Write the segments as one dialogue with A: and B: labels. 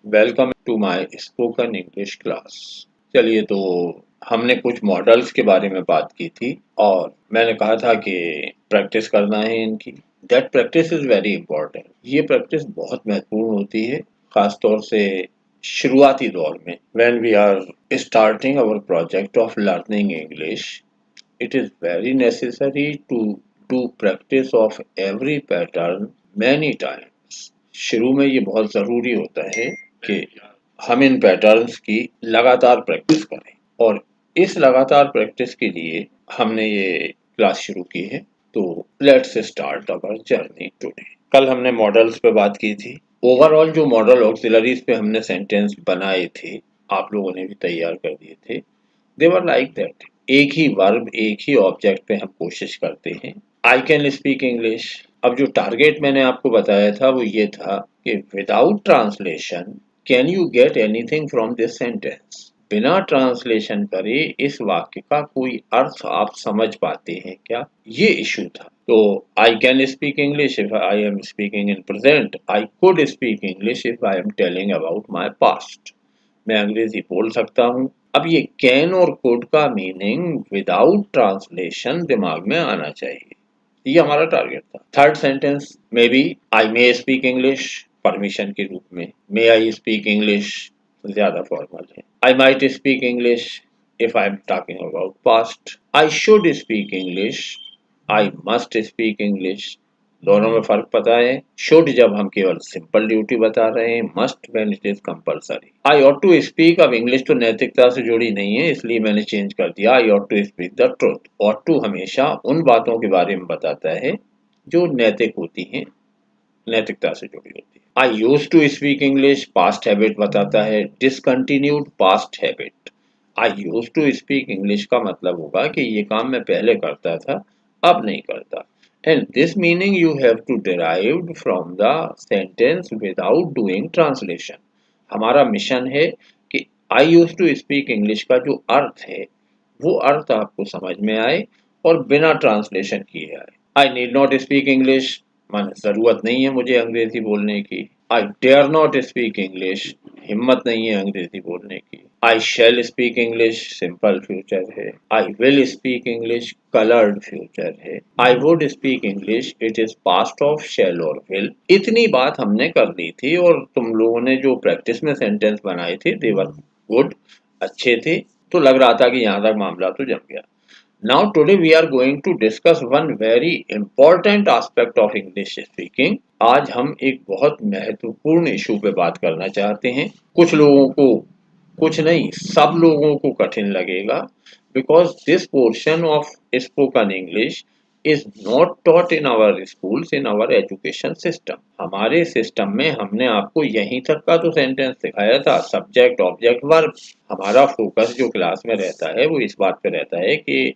A: Welcome to my spoken English class. चलिए, तो हमने कुछ मॉडल्स के बारे में बात की थी और मैंने कहा था कि प्रैक्टिस करना है इनकी। That practice is very important. ये प्रैक्टिस बहुत महत्वपूर्ण होती है, खास तौर से शुरुआती दौर में। When we are starting our project of learning English, it is very necessary to do practice of every pattern many times। शुरू में ये बहुत ज़रूरी होता है कि हम इन पैटर्न्स की लगातार प्रैक्टिस करें, और इस लगातार प्रैक्टिस के लिए हमने ये क्लास शुरू की है। तो let's start our journey today. कल हमने मॉडल्स पे बात की थी। ओवरऑल जो मॉडल ऑक्सिलरीज पे हमने सेंटेंस बनाए थे, आप लोगों ने भी तैयार कर दिए थे। दे वर लाइक दैट। एक ही वर्ब, एक ही ऑब्जेक्ट पे हम कोशिश करते हैं। I can speak English. अब जो टारगेट मैंने आपको बताया था वो ये था कि without translation can you get anything from this sentence. बिना ट्रांसलेशन करे इस वाक्य का कोई अर्थ आप समझ पाते हैं क्या, ये इशू था। तो I can speak English if I am speaking in present. I could speak English if I am telling about my past. मैं अंग्रेजी बोल सकता हूँ। अब ये कैन और कुड का मीनिंग विदाउट ट्रांसलेशन दिमाग में आना चाहिए, ये हमारा टारगेट था। थर्ड सेंटेंस में भी आई मे स्पीक इंग्लिश परमिशन के रूप में। मे आई स्पीक इंग्लिश ज्यादा फॉर्मल है। I might speak English if I am talking about past. I should speak English, I must speak English. दोनों में फर्क पता है। शुड जब हम केवल सिंपल ड्यूटी बता रहे हैं, must when it is compulsory. I ought to speak, अब इंग्लिश तो नैतिकता से जुड़ी नहीं है, इसलिए मैंने चेंज कर दिया। I ought to speak the truth. Ought to हमेशा उन बातों के बारे में बताता है जो नैतिक होती हैं, नैतिकता से जुड़ी होती है। I use to speak English past habit बताता है, discontinued past habit. I use to speak English का मतलब होगा कि ये काम मैं पहले करता था, अब नहीं करता। And this meaning you have to derived from the sentence without doing translation. हमारा मिशन है कि I use to speak English का जो अर्थ है वो अर्थ आपको समझ में आए और बिना ट्रांसलेशन किए आए। I need not speak English, माने जरूरत नहीं है मुझे अंग्रेजी बोलने की। I dare not speak English, हिम्मत नहीं है अंग्रेजी बोलने की। I shall speak English simple future है। I will speak English coloured future है। I would speak English it is past of shall और विल। इतनी बात हमने कर ली थी, और तुम लोगों ने जो प्रैक्टिस में सेंटेंस बनाए थे दे वर गुड, अच्छे थे। तो लग रहा था कि यहाँ तक मामला तो जम गया। Now today we are going to discuss one very important aspect of English speaking। आज हम एक बहुत महत्वपूर्ण इशू पे बात करना चाहते हैं। कुछ लोगों को, कुछ नहीं सब लोगों को कठिन लगेगा, because this portion of spoken English is not taught in our schools, in our education system। हमारे सिस्टम में हमने आपको यहीं तक का तो सेंटेंस सिखाया था, सब्जेक्ट ऑब्जेक्ट वर्ब। हमारा फोकस जो क्लास में रहता है वो इस बात पे रहता है कि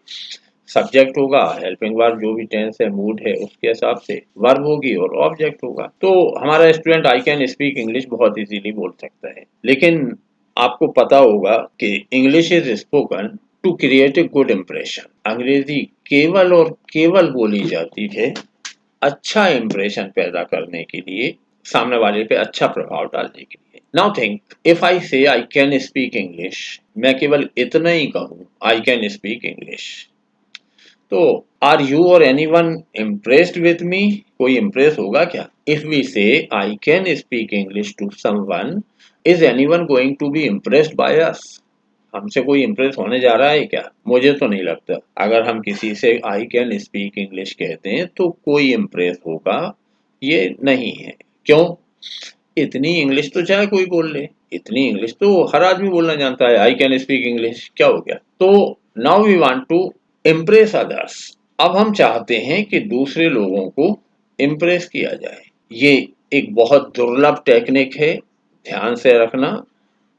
A: सब्जेक्ट होगा, हेल्पिंग वर्ब जो भी टेंस है, मूड है, उसके हिसाब से वर्ब होगी और ऑब्जेक्ट होगा। तो हमारा student I can speak English बहुत इजीली बोल सकता है, लेकिन आपको पता होगा कि English is spoken to create a good impression. अंग्रेजी केवल और केवल बोली जाती है अच्छा इम्प्रेशन पैदा करने के लिए, सामने वाले पे अच्छा प्रभाव डालने के लिए। नाउ थिंक, इफ आई से आई कैन स्पीक इंग्लिश, मैं केवल इतना ही कहूँ आई कैन स्पीक इंग्लिश, तो आर यू और एनीवन इम्प्रेस्ड विथ मी? कोई इम्प्रेस होगा क्या? If we say I can speak English to someone, is anyone going to be impressed by us? हमसे कोई इम्प्रेस होने जा रहा है क्या? मुझे तो नहीं लगता। अगर हम किसी से आई कैन स्पीक इंग्लिश कहते हैं तो कोई इम्प्रेस होगा, ये नहीं है। क्यों? इतनी इंग्लिश तो चाहे कोई बोल ले, इतनी इंग्लिश तो हर आदमी बोलना जानता है। आई कैन स्पीक इंग्लिश क्या हो गया? तो now we want to impress others. अब हम चाहते हैं कि दूसरे लोगों को इम्प्रेस किया जाए। ये एक बहुत दुर्लभ टेक्निक है, ध्यान से रखना।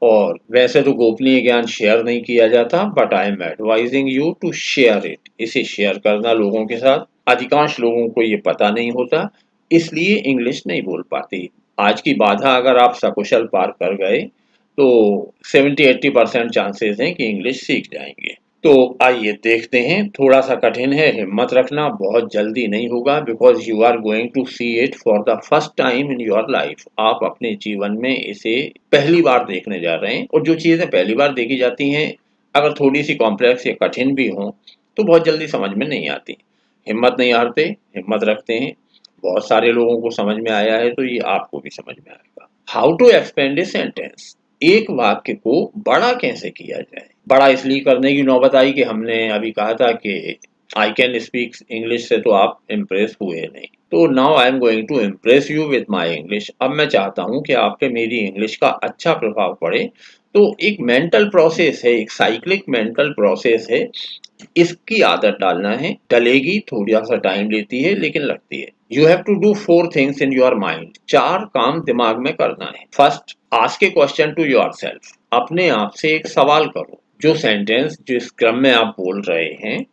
A: और वैसे तो गोपनीय ज्ञान शेयर नहीं किया जाता, but I am advising you to share it. इसे शेयर करना लोगों के साथ। अधिकांश लोगों को ये पता नहीं होता, इसलिए इंग्लिश नहीं बोल पाती। आज की बाधा अगर आप सकुशल पार कर गए तो 70-80% चांसेस हैं कि इंग्लिश सीख जाएंगे। तो आइए देखते हैं, थोड़ा सा कठिन है, हिम्मत रखना, बहुत जल्दी नहीं होगा, because you are going to see it for the first time in your life. आप अपने जीवन में इसे पहली बार देखने जा रहे हैं, और जो चीजें पहली बार देखी जाती हैं अगर थोड़ी सी कॉम्प्लेक्स या कठिन भी हों तो बहुत जल्दी समझ में नहीं आती। हिम्मत नहीं हारते, हिम्मत रखते हैं। बहुत सारे लोगों को समझ में आया है तो ये आपको भी समझ में आएगा। How to expand a sentence, एक वाक्य को बड़ा कैसे किया जाए। बड़ा इसलिए करने की नौबत आई कि हमने अभी कहा था कि आई कैन स्पीक इंग्लिश से तो आप इम्प्रेस हुए नहीं, तो now I am going to impress you with my English. अब मैं चाहता हूं कि आप पे मेरी इंग्लिश का अच्छा प्रभाव पड़े। तो एक मेंटल प्रोसेस है, एक साइक्लिक मेंटल प्रोसेस है, इसकी आदत डालना है। डलेगी, थोड़ा सा टाइम लेती है लेकिन लगती है। You have to do 4 things in your mind, 4 काम दिमाग में करना है। First, ask a question to yourself, अपने आप से एक सवाल करो। जो सेंटेंस जिस क्रम में आप बोल रहे हैं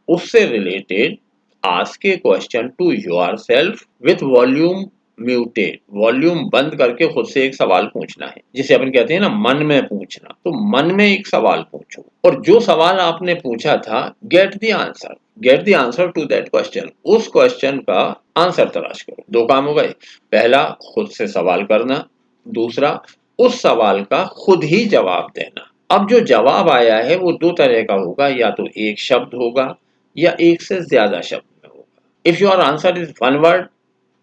A: उससे related ask a question to yourself with volume muted, volume बंद करके खुद से एक सवाल पूछना है, जिसे अपन कहते हैं ना मन में पूछना। तो मन में एक सवाल पूछो, और जो सवाल आपने पूछा था get the answer to that question, उस क्वेश्चन का आंसर तलाश करो। 2 काम हो गए, पहला खुद से सवाल करना, दूसरा उस सवाल का खुद ही जवाब देना। अब जो जवाब आया है वो 2 तरह का होगा, या तो एक शब्द होगा या एक से ज्यादा शब्द में होगा। If your answer is 1 word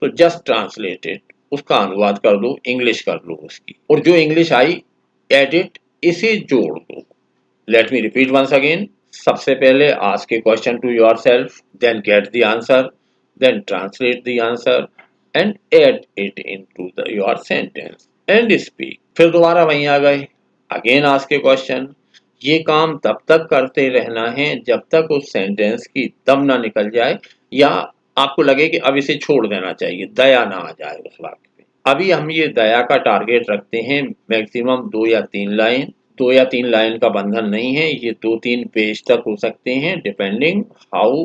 A: तो जस्ट ट्रांसलेट इट, उसका अनुवाद कर दो, इंग्लिश कर लो उसकी, और जो इंग्लिश आई एडिट, इसे जोड़ दो। Let me repeat once again. सबसे पहले ask a question to yourself, then get the answer, then translate the answer and add it into your sentence and speak. फिर दोबारा वहीं आ गए, अगेन आस्क ए क्वेश्चन। ये काम तब तक करते रहना है जब तक उस सेंटेंस की दम ना निकल जाए, या आपको लगे कि अब इसे छोड़ देना चाहिए, दया ना आ जाए उस वाक्य पे। अभी हम ये दया का टारगेट रखते हैं मैक्सिमम 2 या 3 लाइन। 2 या 3 लाइन का बंधन नहीं है, ये 2-3 पेज तक हो सकते हैं, depending how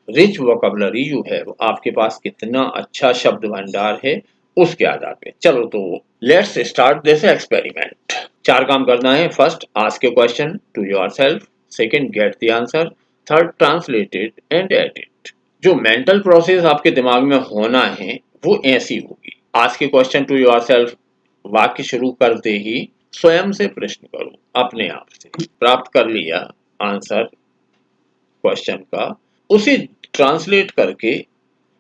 A: rich vocabulary you have, आपके पास कितना अच्छा शब्द भंडार है उसके आधार पे। चलो तो लेट्स स्टार्ट दिस एक्सपेरिमेंट। 4 काम करना है। First, ask a question to yourself, second, get the answer, third, translate it and add it. जो मेंटल प्रोसेस आपके दिमाग में होना है वो ऐसी होगी। Ask a question to yourself, वाक्य शुरू करते ही स्वयं से प्रश्न करो, अपने आप से। प्राप्त कर लिया आंसर क्वेश्चन का, उसे ट्रांसलेट करके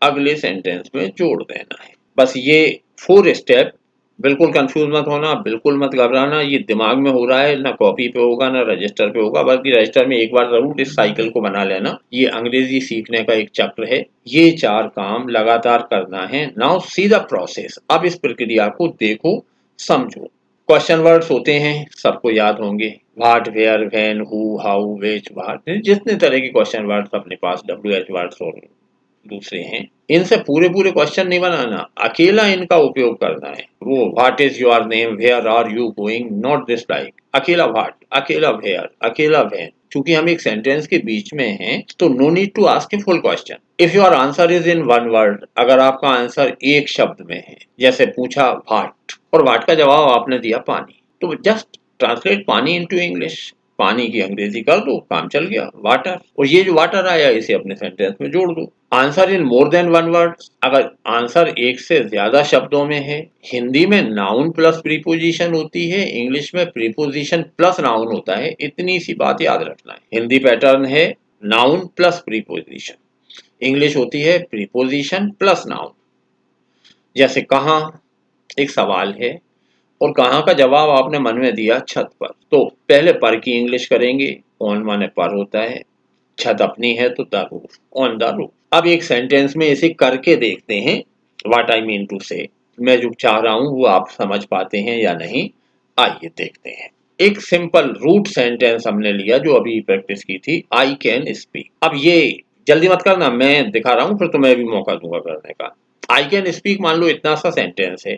A: अगले सेंटेंस में जोड़ देना है। बस ये 4 स्टेप। बिल्कुल कंफ्यूज मत होना, बिल्कुल मत घबराना, ये दिमाग में हो रहा है, ना कॉपी पे होगा ना रजिस्टर पे होगा, बल्कि रजिस्टर में एक बार जरूर इस साइकिल को बना लेना। ये अंग्रेजी सीखने का एक चक्र है, ये 4 काम लगातार करना है। नाउ सी द प्रोसेस, अब इस प्रक्रिया को देखो, समझो। क्वेश्चन वर्ड्स होते हैं, सबको याद होंगे, what, where, when, who, how, which, what, जितने तरह के क्वेश्चन वर्ड्स अपने पास WH वर्ड्स और दूसरे हैं, इनसे पूरे क्वेश्चन नहीं बनाना, अकेला इनका उपयोग करना है। वो what is your name, where are you going, not this like, अकेला व्हाट, अकेला वेयर, अकेला व्हेन। चूंकि हम एक सेंटेंस के बीच में हैं तो no need to ask a full question. If your answer is in 1 word, अगर आपका आंसर एक शब्द में है, जैसे पूछा व्हाट और व्हाट का जवाब आपने दिया पानी, तो जस्ट ट्रांसलेट पानी इनटू इंग्लिश, पानी की अंग्रेजी कर दो, काम चल गया, वाटर। और ये जो वाटर आया इसे अपने सेंटेंस में जोड़ दो। Answer in more than 1 word, अगर आंसर एक से ज्यादा शब्दों में है, हिंदी में नाउन प्लस प्रीपोजिशन होती है, इंग्लिश में प्रीपोजिशन प्लस नाउन होता है, इतनी सी बात याद रखना है। हिंदी पैटर्न है नाउन प्लस प्रीपोजिशन, इंग्लिश होती है प्रीपोजिशन प्लस नाउन। जैसे कहाँ, एक सवाल है और कहाँ का जवाब आपने मन में दिया छत पर, तो पहले पर की इंग्लिश करेंगे, ऑन माने पर होता है, छत अपनी है तो the roof, on the roof. अब एक सेंटेंस में इसे करके देखते हैं, व्हाट आई मीन टू से, मैं जो चाह रहा हूं वो आप समझ पाते हैं या नहीं, आइए देखते हैं। एक सिंपल रूट सेंटेंस हमने लिया जो अभी प्रैक्टिस की थी, आई कैन स्पीक। अब ये जल्दी मत करना, मैं दिखा रहा हूं फिर तुम्हें भी मौका दूंगा करने का। आई कैन स्पीक मान लो इतना सा सेंटेंस है,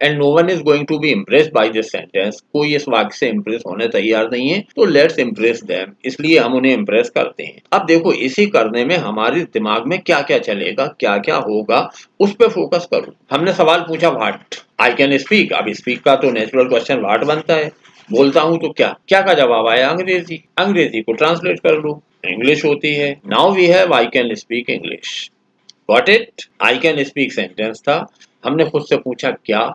A: and no one is going to be impressed by this sentence, कोई इस वाक्य से इम्प्रेस होने तैयार नहीं है, तो लेट्स इम्प्रेस देम, इसलिए हम उन्हें इम्प्रेस करते हैं। अब देखो इसी करने में हमारे दिमाग में क्या क्या चलेगा, क्या क्या होगा, उस पर फोकस करो। हमने सवाल पूछा व्हाट, आई कैन स्पीक, अब स्पीक का तो नेचुरल क्वेश्चन व्हाट बनता है, बोलता हूं तो क्या क्या का जवाब आया? अंग्रेजी। अंग्रेजी को ट्रांसलेट कर लो, इंग्लिश होती है। Now we have I can speak English. Got it? I can speak sentence था, हमने खुद से पूछा क्या,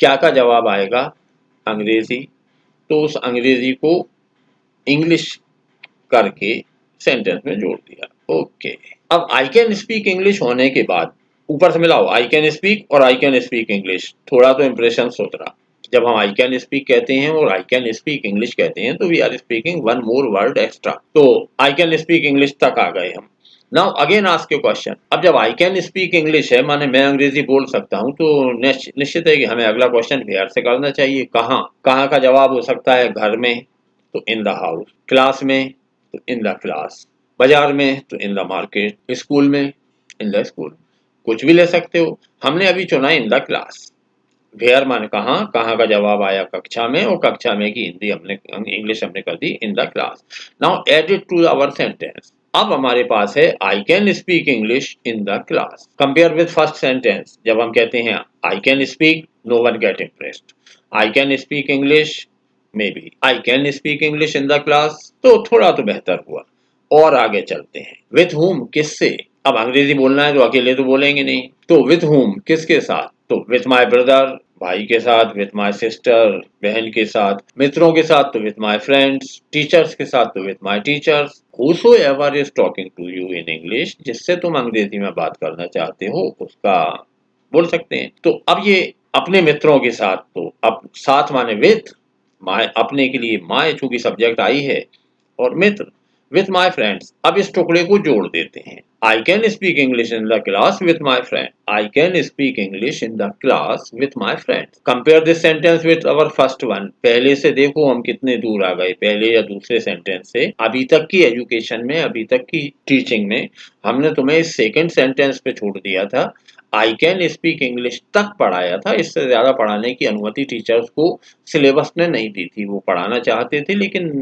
A: क्या का जवाब आएगा? अंग्रेजी। तो उस अंग्रेजी को इंग्लिश करके सेंटेंस में जोड़ दिया। ओके, अब आई कैन स्पीक इंग्लिश होने के बाद ऊपर से मिलाओ आई कैन स्पीक और आई कैन स्पीक इंग्लिश, थोड़ा तो इंप्रेशन सुधरा। जब हम आई कैन स्पीक कहते हैं और आई कैन स्पीक इंग्लिश कहते हैं तो we are speaking one more word extra. तो आई कैन स्पीक इंग्लिश तक आ गए हम। Now again ask your question. अब जब आई कैन स्पीक इंग्लिश है माने मैं अंग्रेजी बोल सकता हूं, तो निश्चित है कि हमें अगला क्वेश्चन बिहार से करना चाहिए। कहाँ? कहाँ का जवाब हो सकता है? घर में तो इन द हाउस, क्लास में तो इन द क्लास, बाजार में तो इन द मार्केट, स्कूल में इन द स्कूल, कुछ भी ले सकते हो। हमने अभी चुना इन द क्लास। वेयर माने कहाँ, कहाँ का जवाब आया कक्षा में, और कक्षा में की हिंदी हमने इंग्लिश हमने कर दी in the class. Now add it to our sentence. अब हमारे पास है I can speak English in the class. Compare with first sentence, जब हम कहते हैं I can speak, no one get impressed. I can speak English, maybe I can speak English in the class, तो थोड़ा तो बेहतर हुआ। और आगे चलते हैं, विथ हुम, किससे? अब अंग्रेजी बोलना है तो अकेले तो बोलेंगे नहीं, तो विथ हुम, किसके साथ? तो विथ माई ब्रदर, भाई के साथ, विथ माई सिस्टर, बहन के साथ, मित्रों के साथ तो विथ माई फ्रेंड्स, टीचर्स के साथ तो with my teachers. whosoever is talking to you in English, जिससे तुम अंग्रेजी में बात करना चाहते हो उसका बोल सकते हैं। तो अब ये अपने मित्रों के साथ, तो अब साथ माने विथ, माय अपने के लिए माय चूंकि सब्जेक्ट आई है, और मित्र विथ माय फ्रेंड्स। अब इस टुकड़े को जोड़ देते हैं। I can speak English in the class with my friend. I can speak English in the class with my friend. Compare this sentence with our first one. पहले से देखो हम कितने दूर आ गए, पहले या दूसरे सेंटेंस से। अभी तक की एजुकेशन में, अभी तक की टीचिंग में हमने तुम्हें इस सेकेंड सेंटेंस पे छोड़ दिया था। आई कैन स्पीक इंग्लिश तक पढ़ाया था, इससे ज्यादा पढ़ाने की अनुमति टीचर्स को सिलेबस ने नहीं दी थी। वो पढ़ाना चाहते थे लेकिन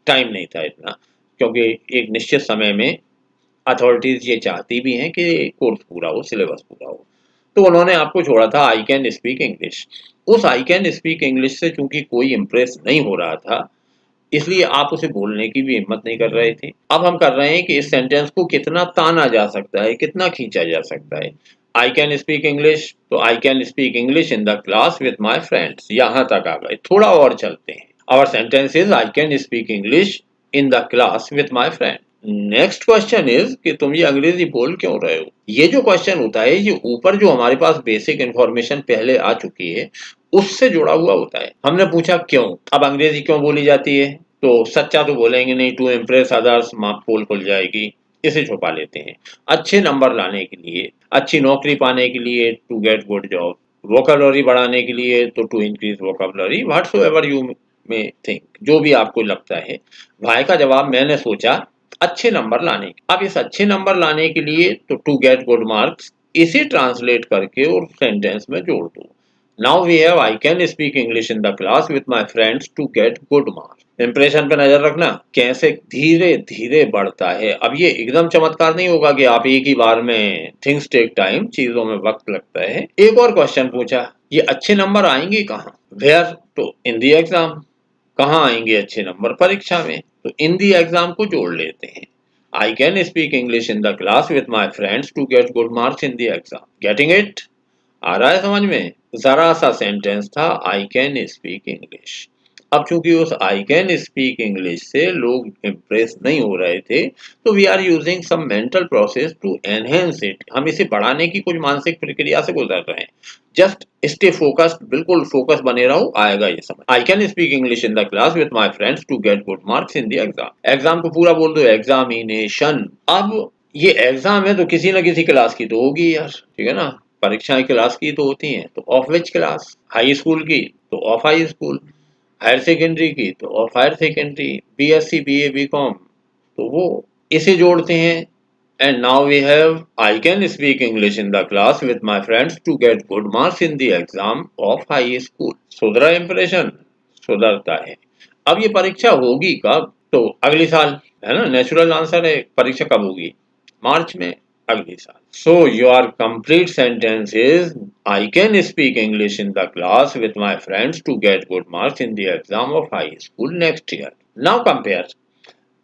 A: टाइम नहीं था इतना, क्योंकि एक निश्चित समय में अथॉरिटीज ये चाहती भी हैं कि कोर्स पूरा हो, सिलेबस पूरा हो। तो उन्होंने आपको छोड़ा था आई कैन स्पीक इंग्लिश। उस आई कैन स्पीक इंग्लिश से चूंकि कोई इम्प्रेस नहीं हो रहा था, इसलिए आप उसे बोलने की भी हिम्मत नहीं कर रहे थे। अब हम कर रहे हैं कि इस सेंटेंस को कितना ताना जा सकता है, कितना खींचा जा सकता है। आई कैन स्पीक इंग्लिश, तो I can speak English in the class with my friends, यहां तक आ गए। थोड़ा और चलते हैं। Our sentence is I can speak English in the class with my friend. Next question is कि तुम ये अंग्रेजी बोल क्यों रहे हो? ये जो क्वेश्चन होता है, ये ऊपर जो हमारे पास बेसिक इंफॉर्मेशन पहले आ चुकी है उससे जुड़ा हुआ होता है। हमने पूछा क्यों, अब अंग्रेजी क्यों बोली जाती है, तो सच्चा तो बोलेंगे नहीं, टू इम्प्रेस अदर्स, पोल खुल जाएगी, इसे छुपा लेते हैं। अच्छे नंबर लाने के लिए, अच्छी नौकरी पाने के लिए, to get good job, vocabulary बढ़ाने के लिए तो to increase vocabulary, whatsoever you में थिंक, जो भी आपको लगता है। भाई का जवाब मैंने सोचा अच्छे नंबर लाने के। अब इस अच्छे नंबर लाने के लिए तो टू गेट गुड मार्क्स, इसे ट्रांसलेट करके और सेंटेंस में जोड़ दो। Now we have I can speak English in the class with my friends to get good marks. Impression पे नजर रखना कैसे धीरे धीरे बढ़ता है। अब ये एकदम चमत्कार नहीं होगा कि आप एक ही बार में, थिंग्स टेक टाइम, चीजों में वक्त लगता है। एक और क्वेश्चन पूछा, ये अच्छे नंबर आएंगे कहाँ? वेयर, तो इन दी एग्जाम। कहाँ आएंगे अच्छे नंबर? परीक्षा में, तो इन दी एग्जाम को जोड़ लेते हैं। I can speak English in the class with my friends to get good marks in the exam. Getting it? आ रहा है समझ में? जरा सा सेंटेंस था आई कैन स्पीक इंग्लिश। अब चूंकि उस आई कैन स्पीक इंग्लिश से लोग इम्प्रेस नहीं हो रहे थे, तो we are using some mental process to enhance it. हम इसे बढ़ाने की कुछ मानसिक प्रक्रिया से गुजर रहे हैं। जस्ट स्टे फोकस्ड, बिल्कुल फोकस बने रहो, आएगा ये समझ। I can speak English in the class with my friends to get good marks in the exam. Exam को पूरा बोल दो, एग्जामिनेशन। अब ये एग्जाम है तो किसी ना किसी क्लास की तो होगी यार, ठीक है ना? परीक्षाएं क्लास की तो होती हैं, तो of which class? High school की तो of high school, higher secondary की तो of higher secondary, BSc, BA, BCom, तो वो इसे जोड़ते हैं। And now we have I can speak English in the class with my friends to get good marks in the exam of high school. सुधरा impression? सुधरता है। अब ये परीक्षा होगी कब? तो अगले साल, है ना? नेचुरल आंसर है, परीक्षा कब होगी? मार्च में। अगले साल। So your complete sentence is I can speak English in the class with my friends to get good marks in the exam of high school next year. Now compare,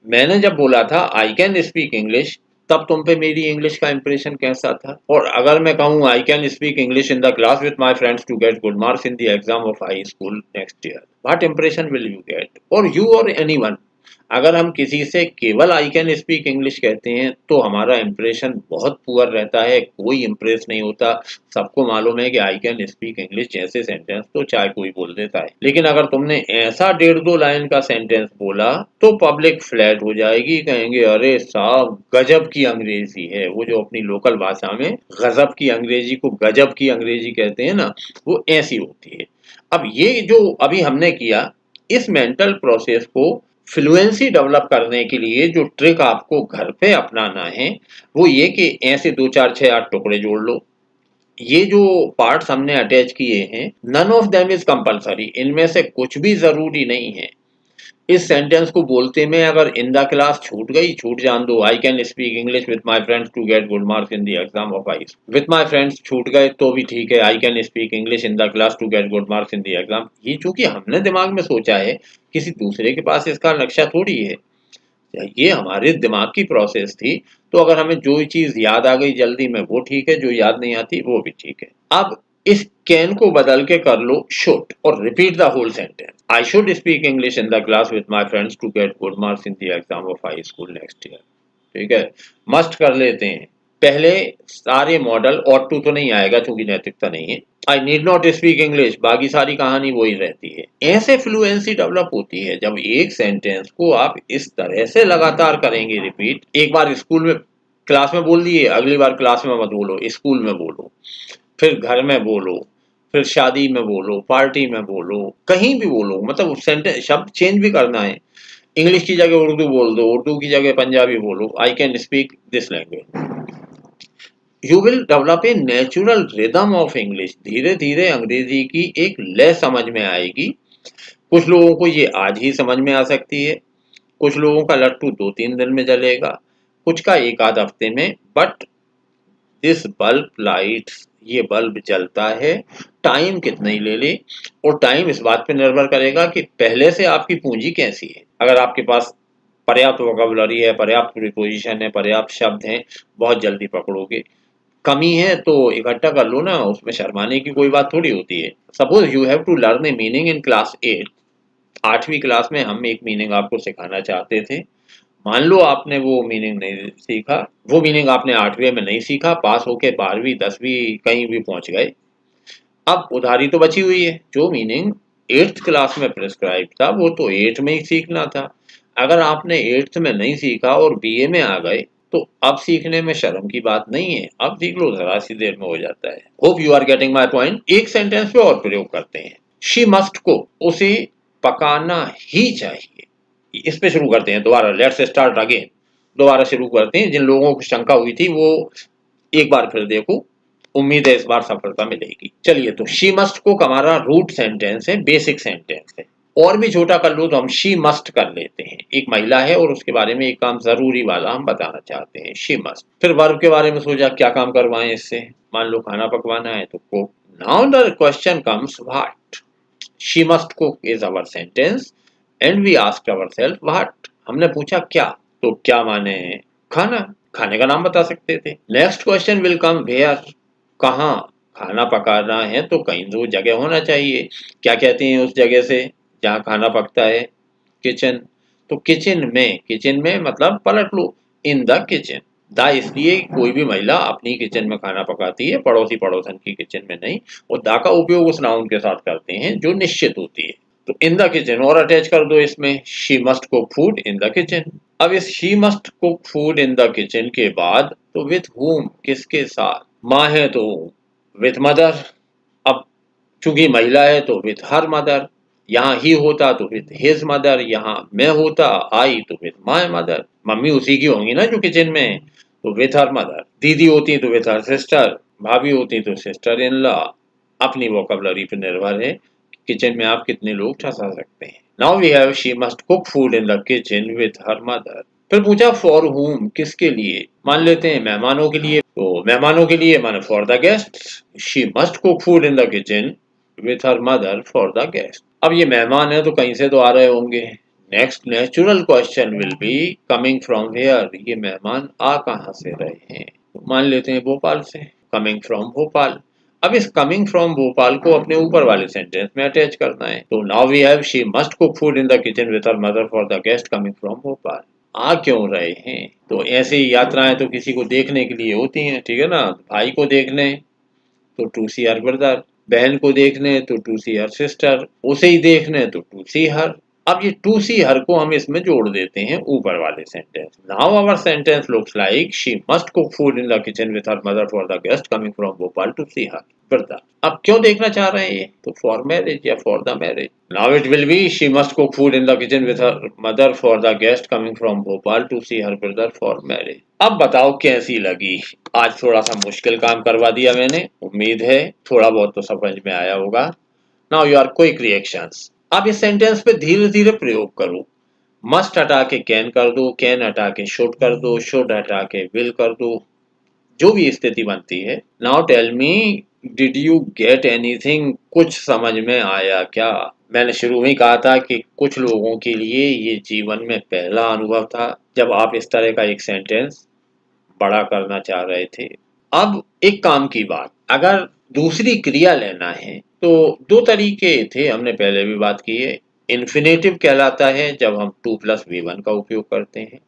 A: मैंने जब बोला था आई कैन स्पीक इंग्लिश, तब तुम पे मेरी English का impression कैसा था? और अगर मैं कहूँ I can speak English in the class with my friends to get good marks in the exam of high school next year, what impression will you get? और यू और एनीवन, अगर हम किसी से केवल आई कैन स्पीक इंग्लिश कहते हैं तो हमारा इंप्रेशन बहुत पुअर रहता है, कोई इंप्रेस नहीं होता। सबको मालूम है कि आई कैन स्पीक इंग्लिश जैसे सेंटेंस तो चाहे कोई बोल देता है, लेकिन अगर तुमने ऐसा 1.5-2 लाइन का सेंटेंस बोला तो पब्लिक फ्लैट हो जाएगी, कहेंगे अरे साहब गजब की अंग्रेजी है। वो जो अपनी लोकल भाषा में गजब की अंग्रेजी को गजब की अंग्रेजी कहते हैं ना, वो ऐसी होती है। अब ये जो अभी हमने किया, इस मेंटल प्रोसेस को फ्लुएंसी डेवलप करने के लिए जो ट्रिक आपको घर पे अपनाना है वो ये कि ऐसे 2 4 6 8 टुकड़े जोड़ लो। ये जो पार्ट्स हमने अटैच किए हैं, none of them is compulsory, इनमें से कुछ भी जरूरी नहीं है। इस सेंटेंस को बोलते में अगर इन द क्लास छूट गई, छूट जान दो, I can speak English with my friends to get good marks in the exam of I, with my friends छूट गए तो भी ठीक है, I can speak English in the class to get good marks in the exam. ये चूंकि हमने दिमाग में सोचा है, किसी दूसरे के पास इसका नक्शा थोड़ी है, ये हमारे दिमाग की प्रोसेस थी। तो अगर हमें जो चीज याद आ गई जल्दी में वो ठीक है, जो याद नहीं आती वो भी ठीक है। अब इस कैन को बदल के कर लो शुड और repeat the whole sentence. I should speak English in the class with my friends to get good marks in the exam of high school next year. ठीक है, मस्ट कर लेते हैं पहले सारे मॉडल, और टू तो नहीं आएगा क्योंकि नैतिकता नहीं है। आई नीड नॉट स्पीक इंग्लिश, बाकी सारी कहानी वही रहती है। ऐसे फ्लुएंसी डेवलप होती है जब एक सेंटेंस को आप इस तरह से लगातार करेंगे रिपीट। एक बार स्कूल में क्लास में बोल दिए, अगली बार क्लास में मत बोलो, स्कूल में बोलो, फिर घर में बोलो, फिर शादी में बोलो, पार्टी में बोलो, कहीं भी बोलो, मतलब सेंटेंस शब्द चेंज भी करना है। इंग्लिश की जगह उर्दू बोल दो, उर्दू की जगह पंजाबी बोलो, आई can speak this language. You will develop a natural rhythm of English. धीरे धीरे अंग्रेजी की एक लय समझ में आएगी। कुछ लोगों को ये आज ही समझ में आ सकती है, कुछ लोगों का लट्टू 2-3 दिन में जलेगा, कुछ का 1 आध हफ्ते में। बट दिस बल्ब लाइट्स, ये बल्ब जलता है, टाइम कितना ही ले ले। और टाइम इस बात पे निर्भर करेगा कि पहले से आपकी पूंजी कैसी है। अगर आपके पास पर्याप्त वोकैबुलरी है, पर्याप्त प्रीपोजिशन है, पर्याप्त शब्द हैं, बहुत जल्दी पकड़ोगे। कमी है तो इकट्ठा कर लो ना, उसमें शर्माने की कोई बात थोड़ी होती है। Suppose you have to learn a meaning in class 8, 8वीं क्लास में हम एक मीनिंग आपको सिखाना चाहते थे। मान लो आपने वो मीनिंग नहीं सीखा, वो मीनिंग आपने 8वीं में नहीं सीखा, पास होके 12वीं 10वीं कहीं भी पहुंच गए। अब उधारी तो बची हुई है, जो मीनिंग 8th क्लास में प्रिस्क्राइब था वो तो 8 में ही सीखना था। अगर आपने 8th में नहीं सीखा और बीए में आ गए तो अब सीखने में शर्म की बात नहीं है, अब सीख लो, जरा सी देर में हो जाता है। Hope you are getting my point. एक सेंटेंस पे और प्रयोग करते हैं, शी मस्ट को, उसे पकाना ही चाहिए। इस पे शुरू करते हैं दोबारा, लेट्स स्टार्ट अगेन, दोबारा शुरू करते हैं। जिन लोगों को शंका हुई थी वो एक बार फिर देखो, उम्मीद है इस बार सफलता मिलेगी। चलिए, तो शी मस्ट को हमारा रूट सेंटेंस है, बेसिक सेंटेंस है। और भी छोटा कर लो तो हम शी मस्ट कर लेते हैं। एक महिला है और उसके बारे में एक काम जरूरी वाला हम बताना चाहते हैं, शी मस्ट। फिर वर्ब के बारे में सोचा क्या काम करवाएं इससे, मान लो खाना पकवाना है तो cook. Now the question comes what. She must cook is our sentence and we asked ourselves what. हमने पूछा क्या, तो क्या माने खाना, खाने का नाम बता सकते थे। Next question will come where, कहाँ खाना पकाना है तो कहीं तो जगह होना चाहिए। क्या कहते हैं उस जगह से जहाँ खाना पकता है, किचन। तो किचन में मतलब पलट लो, इन द किचन। द इसलिए कोई भी महिला अपनी किचन में खाना पकाती है, पड़ोसी पड़ोसन की किचन में नहीं। और द का उपयोग उस नाउन के साथ करते हैं जो निश्चित होती है। तो इन द किचन और अटैच कर दो इसमें, she must cook food in the kitchen. अब इस she must cook food in the kitchen के बाद तो विथ हुम, किसके साथ, माँ है तो विथ मदर। अब चूंकि महिला है तो विथ हर मदर, यहाँ ही होता तो विथ हिज मदर, यहाँ मैं होता आई तो विथ माय मदर। मम्मी उसी की होंगी ना जो किचन में है, तो विथ हर मदर। दीदी होती तो विथ हर सिस्टर, भाभी होती तो सिस्टर इन लॉ। अपनी वोकैबुलरी पर निर्भर है किचन में आप कितने लोग ठसा सकते हैं। Now we have she must cook food in the kitchen with her mother. फिर पूछा फॉर whom, किसके लिए। मान लेते हैं मेहमानों के लिए, तो मेहमानों के लिए माने for the guest, she must cook food in the kitchen with her mother for the guest. अब ये मेहमान है तो कहीं से तो आ रहे होंगे। Next natural question will be coming from where, ये मेहमान आ कहाँ से रहे हैं। तो मान लेते हैं भोपाल से, कमिंग फ्रॉम भोपाल। अब इस कमिंग फ्रॉम भोपाल को अपने ऊपर वाले सेंटेंस में अटैच करना है। तो now we have she must cook food in the kitchen with her mother for the guest coming from Bhopal. आ क्यों रहे हैं, तो ऐसी यात्राएं तो किसी को देखने के लिए होती हैं, ठीक है ना। भाई को देखने तो टू सी हर ब्रदर, बहन को देखने तो टू सी हर सिस्टर, उसे ही देखने तो टू सी हर। अब ये टू सी हर को हम इसमें जोड़ देते हैं ऊपर वाले sentence. Now our sentence looks like she must cook food in the kitchen with her mother for the guest coming from Bhopal to see her brother. अब क्यों देखना चाह रहे हैं ये, तो फॉर मैरिज या for the marriage. Now it will be she must cook food in the kitchen with her mother for the guest coming from Bhopal to see her brother for marriage. अब बताओ कैसी लगी। आज थोड़ा सा मुश्किल काम करवा दिया मैंने, उम्मीद है थोड़ा बहुत तो समझ में आया होगा। Now your quick reactions. अब इस सेंटेंस पे धीरे धीरे प्रयोग करो। मस्ट हटा के कैन कर दो, कैन हटा के शुड कर दो, शुड हटा के विल कर दो, जो भी स्थिति बनती है। Now tell me, did you get anything, कुछ समझ में आया क्या। मैंने शुरू में ही कहा था कि कुछ लोगों के लिए ये जीवन में पहला अनुभव था जब आप इस तरह का एक सेंटेंस बड़ा करना चाह रहे थे। अब एक काम की बात, अगर दूसरी क्रिया लेना है तो दो तरीके थे, हमने पहले भी बात की है। इन्फिनेटिव कहलाता है जब हम टू प्लस वी1 का उपयोग करते हैं।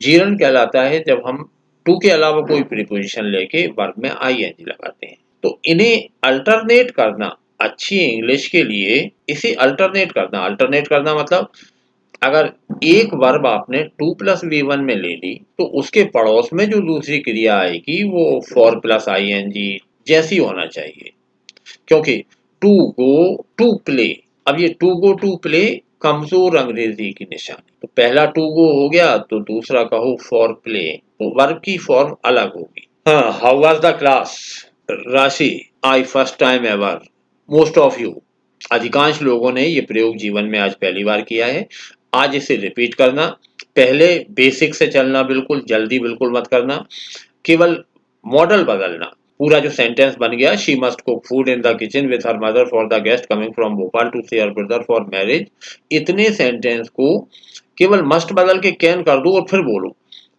A: जीरन कहलाता है जब हम टू के अलावा कोई प्रीपोजिशन लेके वर्ब में आईएनजी लगाते हैं। तो इन्हें अल्टरनेट करना अच्छी इंग्लिश के लिए, इसे अल्टरनेट करना मतलब अगर एक वर्ब आपने टू प्लस वी1 में ले ली तो उसके पड़ोस में जो दूसरी क्रिया आएगी वो फॉर प्लस आईएनजी जैसी होना चाहिए। क्योंकि टू गो टू प्ले, अब ये टू गो टू प्ले कमजोर अंग्रेजी की निशानी। तो पहला टू गो हो गया तो दूसरा कहो फॉर प्ले, तो वर्ब की फॉर्म अलग होगी। हाँ, how was the class, Rashi, I first time ever, most of you, अधिकांश लोगों ने ये प्रयोग जीवन में आज पहली बार किया है। आज इसे रिपीट करना, पहले बेसिक से चलना, बिल्कुल जल्दी बिल्कुल मत करना, केवल मॉडल बदलना। पूरा जो सेंटेंस बन गया, she must cook food in the kitchen with her mother for the guest coming from Bhopal to see her brother for marriage, इतने सेंटेंस को केवल मस्ट बदल के कैन कर दो और फिर बोलो।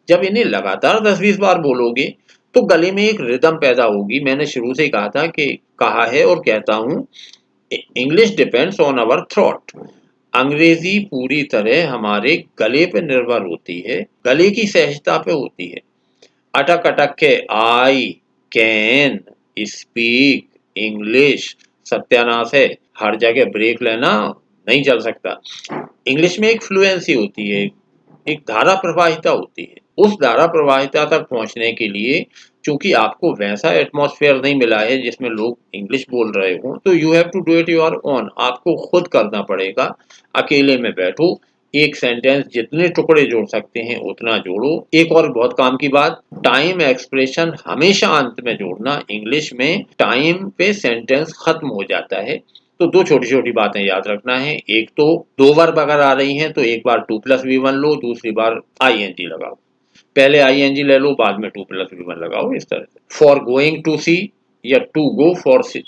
A: जब इन्हें लगातार 10-20 बार बोलोगे तो गले में एक रिदम पैदा होगी। मैंने शुरू से कहा था कि कहा है और कहता हूं, English depends on our throat. अंग्रेजी पूरी तरह हमारे गले पे निर्भर होती है, गले की सहजता पे होती है। अटक अटक के आई कैन स्पीक इंग्लिश, सत्यानाश है। हर जगह ब्रेक लेना नहीं चल सकता। इंग्लिश में एक फ्लुएंसी होती है, एक धारा प्रवाहिता होती है। उस धारा प्रवाहिता तक पहुंचने के लिए चूंकि आपको वैसा एटमॉस्फेयर नहीं मिला है जिसमें लोग इंग्लिश बोल रहे हो, तो you have to do it your own, आपको खुद करना पड़ेगा। अकेले में बैठो, एक सेंटेंस जितने टुकड़े जोड़ सकते हैं उतना जोड़ो। एक और बहुत काम की बात, टाइम एक्सप्रेशन हमेशा अंत में जोड़ना। इंग्लिश में टाइम पे सेंटेंस खत्म हो जाता है। तो दो छोटी छोटी बातें याद रखना है। एक तो दो वर्ब अगर आ रही हैं तो एक बार टू प्लस वी1 लो, दूसरी बार आईएनजी लगाओ। पहले आईएनजी ले लो, बाद में टू प्लस वी1 लगाओ। इस तरह से फॉर गोइंग टू सी या टू गो फॉर सी,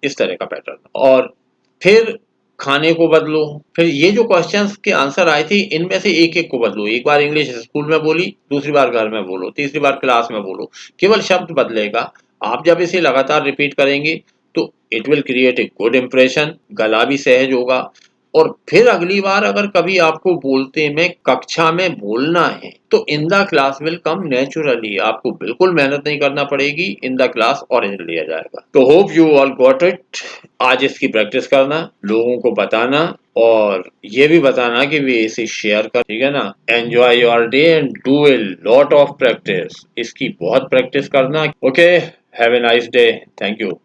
A: इस तरह का पैटर्न। और फिर खाने को बदलो। फिर ये जो क्वेश्चंस के आंसर आए थे इनमें से एक एक को बदलो। एक बार इंग्लिश स्कूल में बोली, दूसरी बार घर में बोलो, तीसरी बार क्लास में बोलो। केवल शब्द बदलेगा। आप जब इसे लगातार रिपीट करेंगे तो it will create a good impression, गला भी सहज होगा। और फिर अगली बार अगर कभी आपको बोलते में कक्षा में बोलना है तो इन the class will come naturally, आपको बिल्कुल मेहनत नहीं करना पड़ेगी, इन द क्लास ओरिजिनल लिया जाएगा। तो hope you all got it. आज इसकी प्रैक्टिस करना, लोगों को बताना और ये भी बताना कि वे इसे शेयर कर, ठीक है ना। Enjoy your day and do a lot of practice, इसकी बहुत प्रैक्टिस करना। Okay, have a nice day, thank you.